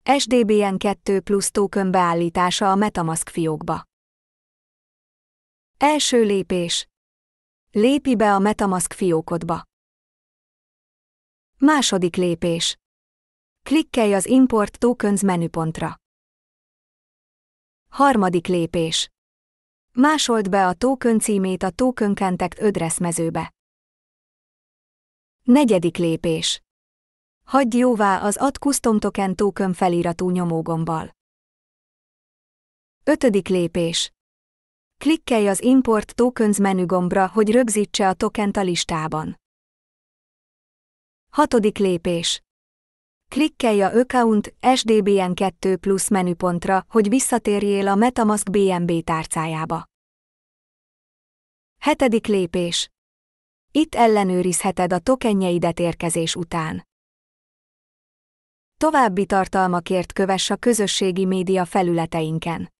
SDBN2 Plus token beállítása a MetaMask fiókba. Első lépés. Lépj be a MetaMask fiókodba. Második lépés. Klikkelj az Import Tokens menüpontra. Harmadik lépés. Másold be a token címét a Token Contact Address mezőbe. Negyedik lépés. Hagyd jóvá az Add Custom Token Token feliratú nyomógombbal. Ötödik lépés. Klikkelj az Import Tokens menügombra, hogy rögzítse a tokent a listában. Hatodik lépés. Klikkelj a Account SDBN2 Plus menüpontra, hogy visszatérjél a MetaMask BNB tárcájába. Hetedik lépés. Itt ellenőrizheted a tokenjeidet érkezés után. További tartalmakért kövess a közösségi média felületeinken.